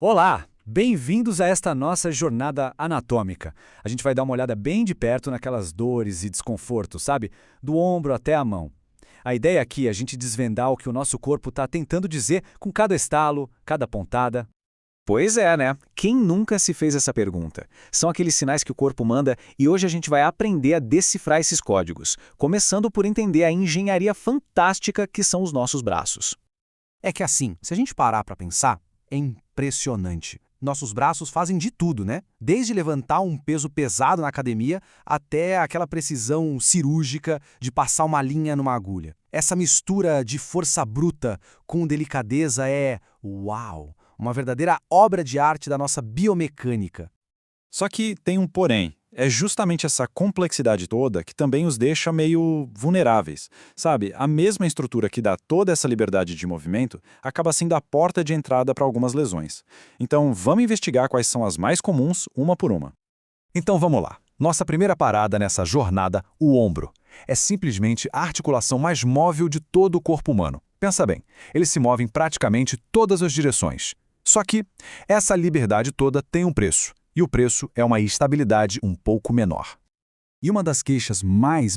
Olá! Bem-vindos a esta nossa jornada anatômica. A gente vai dar uma olhada bem de perto naquelas dores e desconfortos, sabe? Do ombro até a mão. A ideia aqui é a gente desvendar o que o nosso corpo está tentando dizer com cada estalo, cada pontada. Pois é, né? Quem nunca se fez essa pergunta? São aqueles sinais que o corpo manda e hoje a gente vai aprender a decifrar esses códigos, começando por entender a engenharia fantástica que são os nossos braços. É que assim, se a gente parar para pensar, é impressionante. Nossos braços fazem de tudo, né? Desde levantar um peso pesado na academia até aquela precisão cirúrgica de passar uma linha numa agulha. Essa mistura de força bruta com delicadeza é, uau, uma verdadeira obra de arte da nossa biomecânica. Só que tem um porém. É justamente essa complexidade toda que também os deixa meio vulneráveis. Sabe, a mesma estrutura que dá toda essa liberdade de movimento acaba sendo a porta de entrada para algumas lesões. Então, vamos investigar quais são as mais comuns, uma por uma. Então vamos lá. Nossa primeira parada nessa jornada, o ombro. É simplesmente a articulação mais móvel de todo o corpo humano. Pensa bem, ele se move em praticamente todas as direções. Só que essa liberdade toda tem um preço. E o preço é uma estabilidade um pouco menor. E uma das queixas mais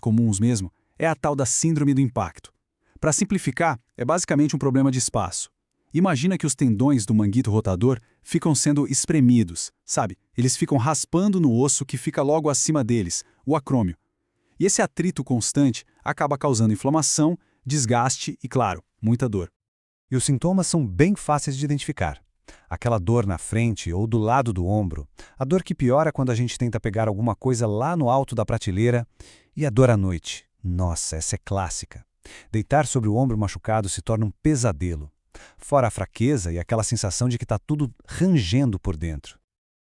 comuns mesmo é a tal da síndrome do impacto. Para simplificar, é basicamente um problema de espaço. Imagina que os tendões do manguito rotador ficam sendo espremidos, sabe? Eles ficam raspando no osso que fica logo acima deles, o acrômio. E esse atrito constante acaba causando inflamação, desgaste e, claro, muita dor. E os sintomas são bem fáceis de identificar. Aquela dor na frente ou do lado do ombro, a dor que piora quando a gente tenta pegar alguma coisa lá no alto da prateleira, e a dor à noite. Nossa, essa é clássica. Deitar sobre o ombro machucado se torna um pesadelo. Fora a fraqueza e aquela sensação de que está tudo rangendo por dentro.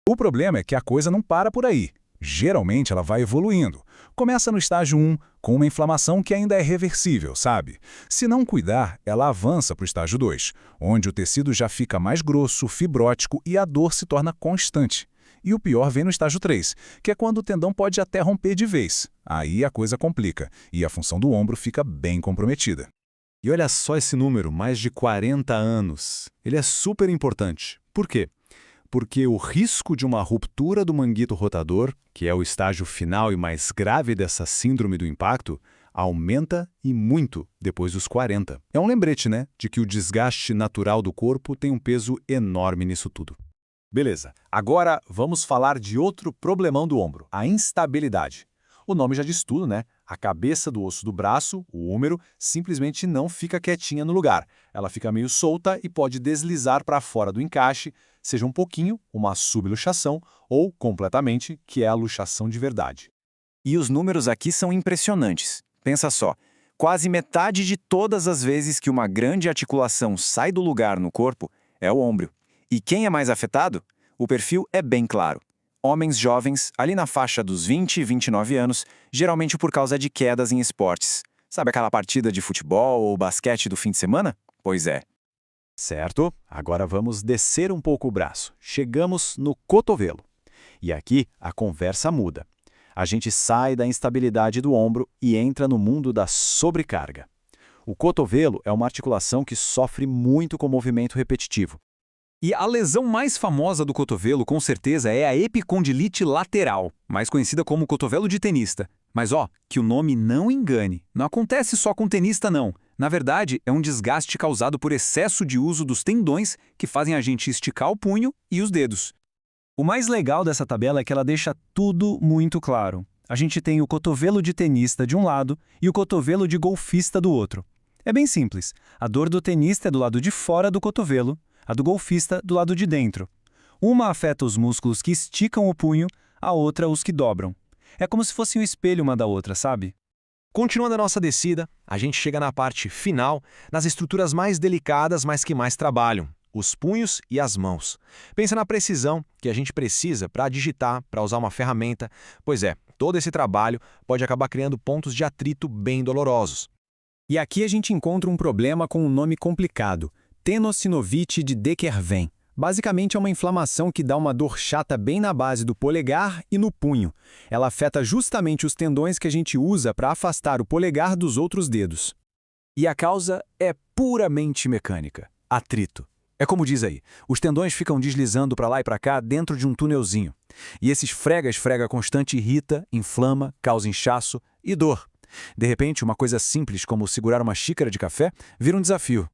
O problema é que a coisa não para por aí. Geralmente ela vai evoluindo. Começa no estágio 1, com uma inflamação que ainda é reversível, sabe? Se não cuidar, ela avança para o estágio 2, onde o tecido já fica mais grosso, fibrótico e a dor se torna constante. E o pior vem no estágio 3, que é quando o tendão pode até romper de vez. Aí a coisa complica e a função do ombro fica bem comprometida. E olha só esse número, mais de 40 anos. Ele é super importante. Por quê? Porque o risco de uma ruptura do manguito rotador, que é o estágio final e mais grave dessa síndrome do impacto, aumenta e muito depois dos 40. É um lembrete, né, de que o desgaste natural do corpo tem um peso enorme nisso tudo. Beleza, agora vamos falar de outro problemão do ombro, a instabilidade. O nome já diz tudo, né? A cabeça do osso do braço, o húmero, simplesmente não fica quietinha no lugar. Ela fica meio solta e pode deslizar para fora do encaixe, seja um pouquinho, uma subluxação, ou completamente, que é a luxação de verdade. E os números aqui são impressionantes. Pensa só, quase metade de todas as vezes que uma grande articulação sai do lugar no corpo é o ombro. E quem é mais afetado? O perfil é bem claro. Homens jovens, ali na faixa dos 20 e 29 anos, geralmente por causa de quedas em esportes. Sabe aquela partida de futebol ou basquete do fim de semana? Pois é. Certo, agora vamos descer um pouco o braço. Chegamos no cotovelo. E aqui a conversa muda. A gente sai da instabilidade do ombro e entra no mundo da sobrecarga. O cotovelo é uma articulação que sofre muito com movimento repetitivo. E a lesão mais famosa do cotovelo, com certeza, é a epicondilite lateral, mais conhecida como cotovelo de tenista. Mas que o nome não engane. Não acontece só com tenista, não. Na verdade, é um desgaste causado por excesso de uso dos tendões que fazem a gente esticar o punho e os dedos. O mais legal dessa tabela é que ela deixa tudo muito claro. A gente tem o cotovelo de tenista de um lado e o cotovelo de golfista do outro. É bem simples. A dor do tenista é do lado de fora do cotovelo, a do golfista do lado de dentro. Uma afeta os músculos que esticam o punho, a outra os que dobram. É como se fosse um espelho uma da outra, sabe? Continuando a nossa descida, a gente chega na parte final, nas estruturas mais delicadas, mas que mais trabalham, os punhos e as mãos. Pensa na precisão que a gente precisa para digitar, para usar uma ferramenta. Pois é, todo esse trabalho pode acabar criando pontos de atrito bem dolorosos. E aqui a gente encontra um problema com um nome complicado, tenossinovite de De Quervain. Basicamente é uma inflamação que dá uma dor chata bem na base do polegar e no punho. Ela afeta justamente os tendões que a gente usa para afastar o polegar dos outros dedos. E a causa é puramente mecânica: atrito. É como diz aí, os tendões ficam deslizando para lá e para cá dentro de um túnelzinho. E esse esfrega-esfrega constante irrita, inflama, causa inchaço e dor. De repente, uma coisa simples como segurar uma xícara de café vira um desafio.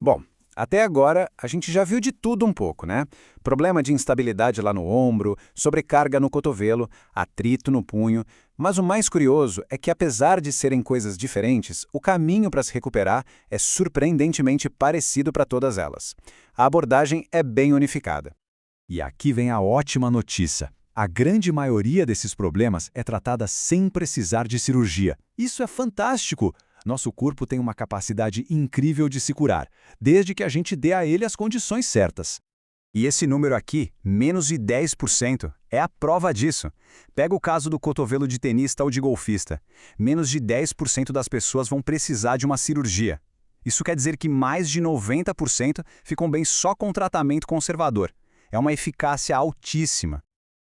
Bom, até agora a gente já viu de tudo um pouco, né? Problema de instabilidade lá no ombro, sobrecarga no cotovelo, atrito no punho. Mas o mais curioso é que, apesar de serem coisas diferentes, o caminho para se recuperar é surpreendentemente parecido para todas elas. A abordagem é bem unificada. E aqui vem a ótima notícia. A grande maioria desses problemas é tratada sem precisar de cirurgia. Isso é fantástico! Nosso corpo tem uma capacidade incrível de se curar, desde que a gente dê a ele as condições certas. E esse número aqui, menos de 10%, é a prova disso. Pega o caso do cotovelo de tenista ou de golfista. Menos de 10% das pessoas vão precisar de uma cirurgia. Isso quer dizer que mais de 90% ficam bem só com tratamento conservador. É uma eficácia altíssima.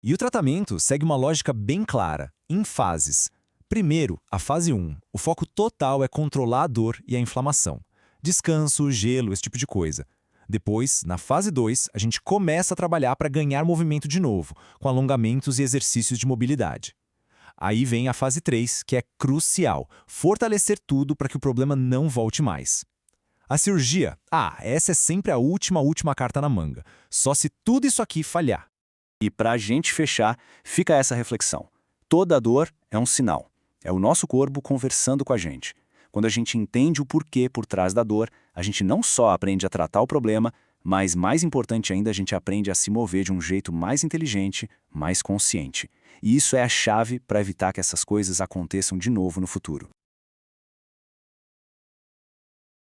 E o tratamento segue uma lógica bem clara, em fases. Primeiro, a fase 1. O foco total é controlar a dor e a inflamação. Descanso, gelo, esse tipo de coisa. Depois, na fase 2, a gente começa a trabalhar para ganhar movimento de novo, com alongamentos e exercícios de mobilidade. Aí vem a fase 3, que é crucial, fortalecer tudo para que o problema não volte mais. A cirurgia, essa é sempre a última carta na manga, só se tudo isso aqui falhar. E para a gente fechar, fica essa reflexão. Toda dor é um sinal. É o nosso corpo conversando com a gente. Quando a gente entende o porquê por trás da dor, a gente não só aprende a tratar o problema, mas, mais importante ainda, a gente aprende a se mover de um jeito mais inteligente, mais consciente. E isso é a chave para evitar que essas coisas aconteçam de novo no futuro.